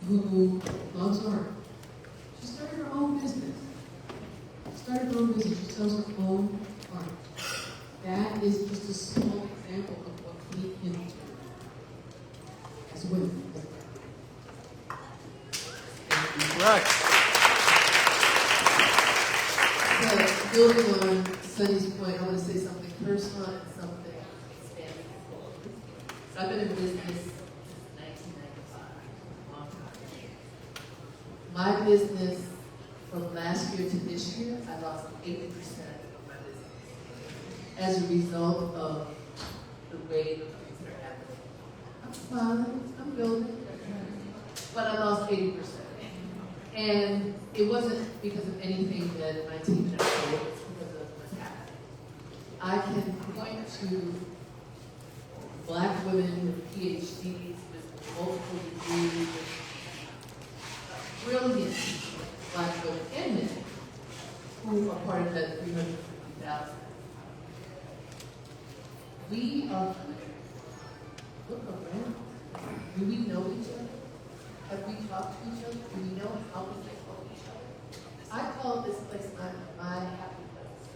who loves art. She started her own business. She sells her own art. That is just a small example of what we can do as women. Right. So, building on Sunny's point, I want to say something personal and something expanding. So I've been in business since 1995, a long time. My business, from last year to this year, I lost 80% of my business as a result of the way the things are happening. I'm fine, I'm building, but I lost 80%. And it wasn't because of anything that my team and I did, it's because of what's happening. I can point to Black women with PhDs, with multiple degrees, with brilliant Black women and men who are part of that 350,000. We are, look around. Do we know each other? Have we talked to each other? Do we know how we can help each other? I call this place my happy place.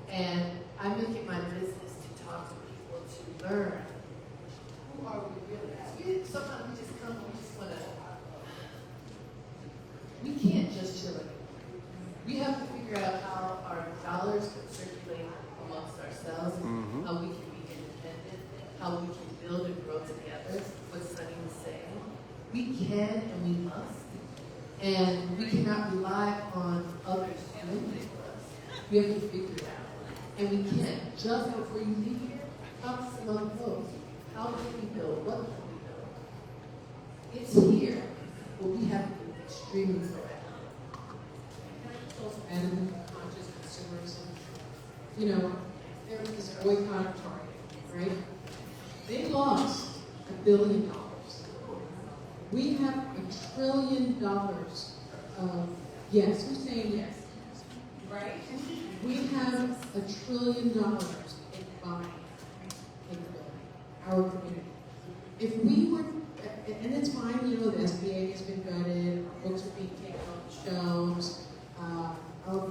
And I make it my business to talk to people, to learn. Who are we really? Sometimes we just come and we just want to, we can't just chill it. We have to figure out how our dollars can circulate amongst ourselves, and how we can be independent, how we can build and grow together, what Sunny was saying. We can and we must. And we cannot rely on others doing it for us. We have to figure it out. And we can. Just before you leave here, talk to some other folks. How can we build? What can we build? It's here, but we have to be extremely proactive. And I also added conscious consumerism. You know, there was this boycott of Target, right? They lost $1 billion. We have $1 trillion of, yes, who's saying yes? Right? We have $1 trillion in buying capability, our community. If we were, and it's fine, you know, the SBA has been gutted, our books are being taken off the shelves, our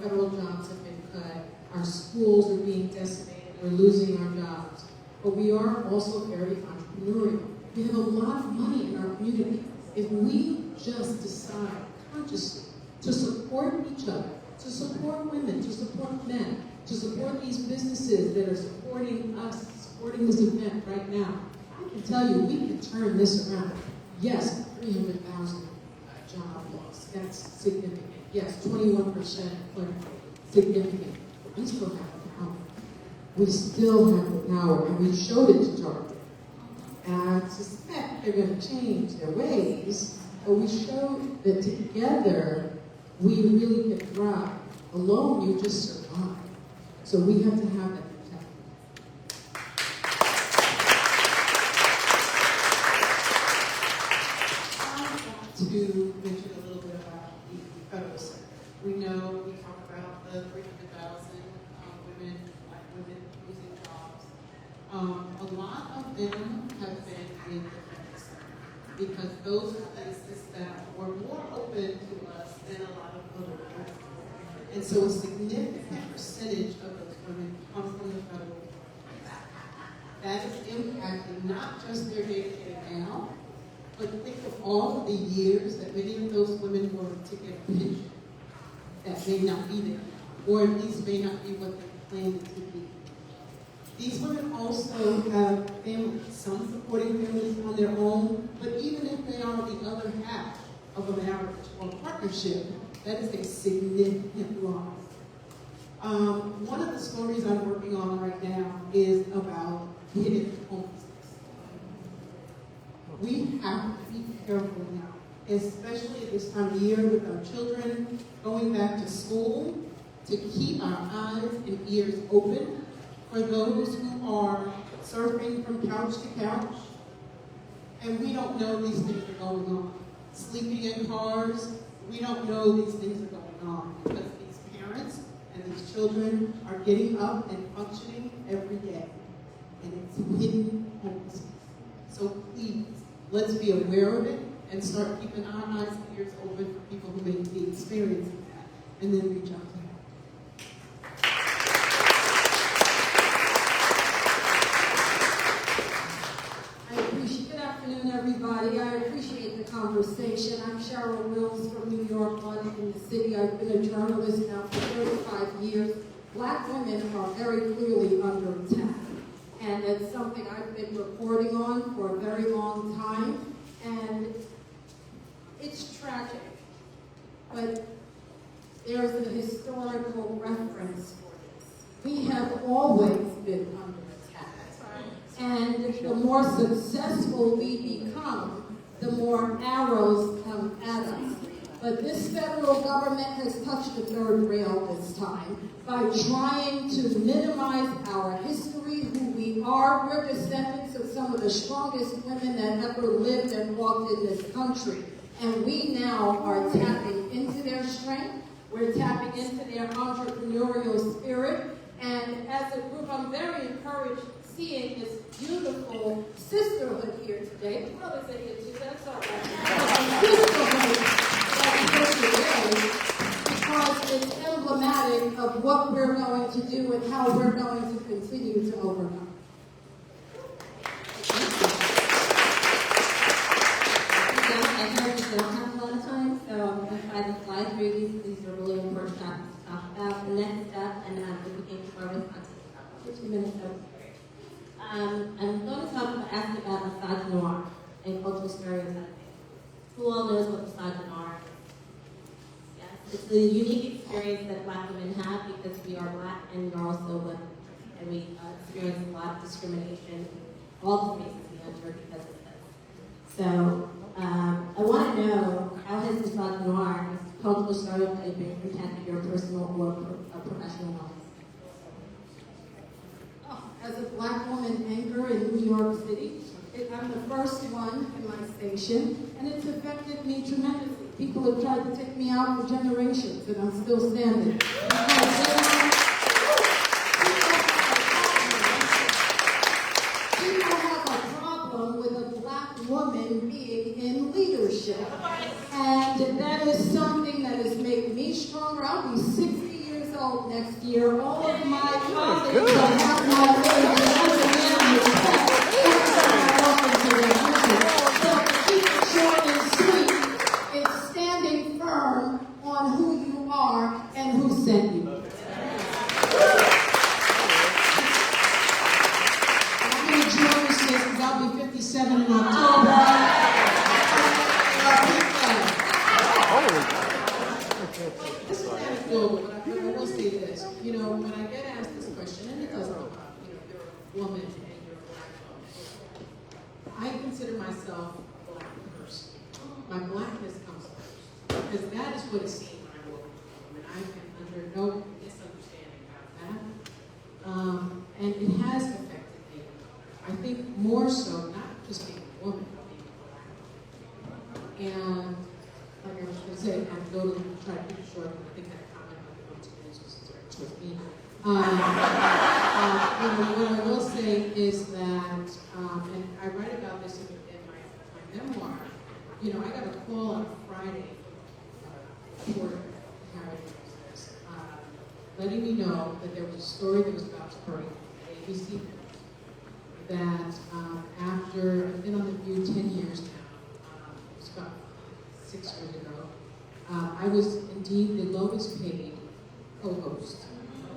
federal jobs have been cut, our schools are being decimated, we're losing our jobs. But we are also very entrepreneurial. We have a lot of money in our community. If we just decide consciously to support each other, to support women, to support men, to support these businesses that are supporting us, supporting this event right now, I can tell you we can turn this around. Yes, 300,000 job loss, that's significant. Yes, 21% employment rate, significant. We still have the power. We still have the power, and we showed it to Target. And I suspect they're going to change their ways, but we showed that together we really can thrive. Alone, you just survive. So we have to have that protected. I want to mention a little bit about the federal sector. We know, we talk about the 300,000 women, Black women losing jobs. A lot of them have been in the federal sector because those are places that were more open to us than a lot of other places. And so a significant percentage of those women come from the federal sector. That is impacting not just their day-to-day now, but think of all of the years that many of those women work to get a pension that may not be there, or at least may not be what they planned it to be. These women also have families, some supporting families on their own, but even if they are the other half of a marriage or partnership, that is a significant loss. One of the stories I'm working on right now is about hidden homelessness. We have to be careful now, especially at this time of year with our children going back to school, to keep our eyes and ears open for those who are surfing from couch to couch, and we don't know these things are going on. Sleeping in cars, we don't know these things are going on because these parents and these children are getting up and functioning every day, and it's hidden homelessness. So please, let's be aware of it, and start keeping our eyes and ears open for people who may be experiencing that, and then reach out to them. Good afternoon, everybody. I appreciate the conversation. I'm Cheryl Wills from New York, Washington City. I've been a journalist now for 35 years. Black women are very clearly under attack. And it's something I've been reporting on for a very long time. And it's tragic. But there's a historical reference for this. We have always been under attack. And the more successful we become, the more arrows come at us. But this federal government has touched the third rail this time by trying to minimize our history, who we are. We're descendants of some of the strongest women that ever lived and walked in this country. And we now are tapping into their strength. We're tapping into their entrepreneurial spirit. And as a group, I'm very encouraged seeing this beautiful sisterhood here today. The brothers are here too, that's all right. Sisterhood that's here today because it's emblematic of what we're going to do and how we're going to continue to overcome. I heard we don't have a lot of time, so I'm going to try to fly through these. These are really important topics to talk about. The next step, and if we came to our response, about 15 minutes, so I'm going to ask about misogynoir and cultural stereotyping. Who all knows what misogynoir is? Yes, it's the unique experience that Black women have because we are Black and we are also women. And we experience a lot of discrimination in all the spaces we enter because of this. So I want to know, how has misogynoir, cultural stereotyping, impacted your personal or professional life? As a Black woman anchor in New York City, I'm the first one in my station, and it's affected me tremendously. People have tried to take me out for generations, and I'm still standing. People have a problem with a Black woman being in leadership, and that is something that has made me stronger. I'll be 60 years old next year. All of my colleagues are half my age. So keep it short and sweet. It's standing firm on who you are and who sent you. I'm going to join this because I'll be 57 in October. This is anecdotal, but I will say this. You know, when I get asked this question, and it does come up, you know, you're a woman and you're a Black woman. I consider myself a Black person. My Blackness comes first. Because that is what is seen when I walk in the room. And I am under no misunderstanding about that. And it has affected me. I think more so, not just being a woman, but being a Black woman. And like I was going to say, anecdotally, I'm trying to keep it short, but I think that comment about the one to minutes was directed towards me. What I will say is that, and I write about this in my memoir, you know, I got a call on a Friday, reporter, letting me know that there was a story that was about to break at ABC, that after, I've been on The View 10 years now, it was about 6 years ago, I was indeed the lowest paid co-host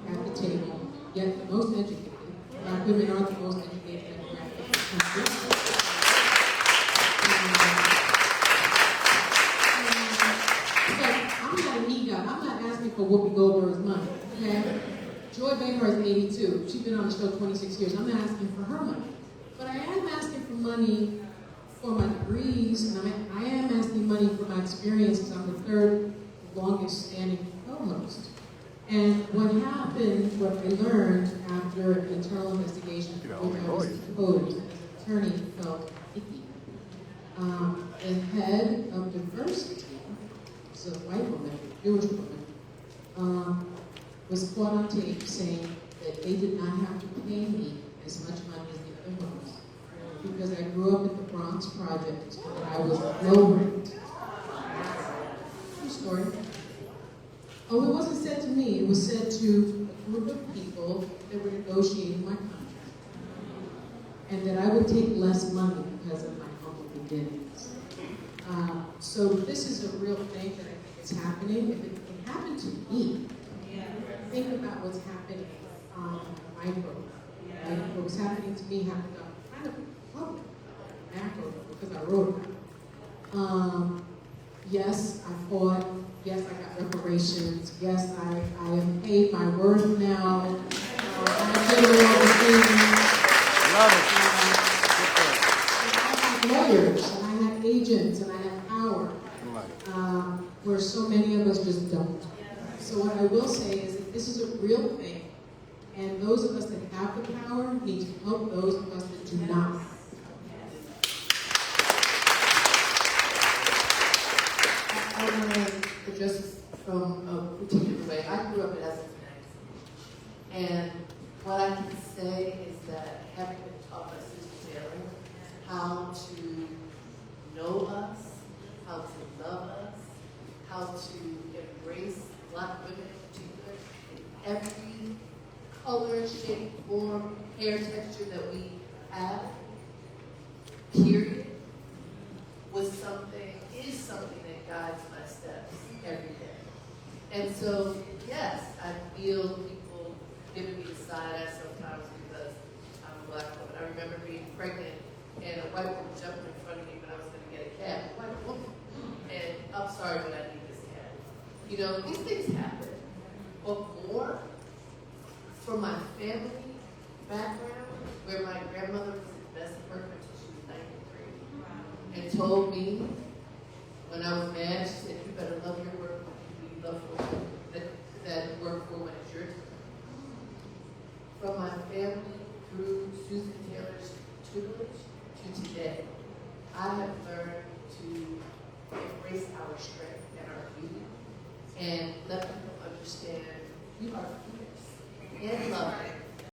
at the table, yet the most educated. Black women are the most educated demographic in the country. So I'm not an ego. I'm not asking for Whoopi Goldberg's money. Okay? Joy Behar is 82. She's been on the show 26 years. I'm not asking for her money. But I am asking for money for my degrees, and I am asking money for my experiences. I'm the third longest standing co-host. And what happened, what I learned after an internal investigation, I was deposed, an attorney felt icky. The head of diversity, it's a white woman, Jewish woman, was caught on tape saying that they did not have to pay me as much money as the other hosts. because I grew up at the Bronx Project and I was low rent. True story. Oh, it wasn't said to me. It was said to a group of people that were negotiating my contract. And that I would take less money because of my humble beginnings. So this is a real thing that I think is happening. If it happened to me, think about what's happening on a micro. Right? What was happening to me happened on kind of public, macro, because I wrote about it. Yes, I fought. Yes, I got reparations. Yes, I am paid my worth now. I did all the things. Love it. I had lawyers, and I had agents, and I had power, where so many of us just don't. So what I will say is that this is a real thing, and those of us that have the power need to help those of us that do not. I want to address this from a particular way. I grew up in Essex, and what I can say is that having been taught by Sister Taylor how to know us, how to love us, how to embrace Black women in particular in every color, shape, form, hair texture that we have, period, is something that guides my steps every day. And so, yes, I feel people giving me the side eye sometimes because I'm a Black woman. I remember being pregnant and a white woman jumped in front of me when I was going to get a cab. A white woman. And I'm sorry, but I need this cab. You know, these things happen. But more, for my family background, where my grandmother was the best worker until she was 93, and told me when I was mad, she said, you better love your work, you love for that work for when it's your turn. From my family through Susan Taylor's tutelage to today, I have learned to embrace our strength and our beauty and let people understand we are fierce and loving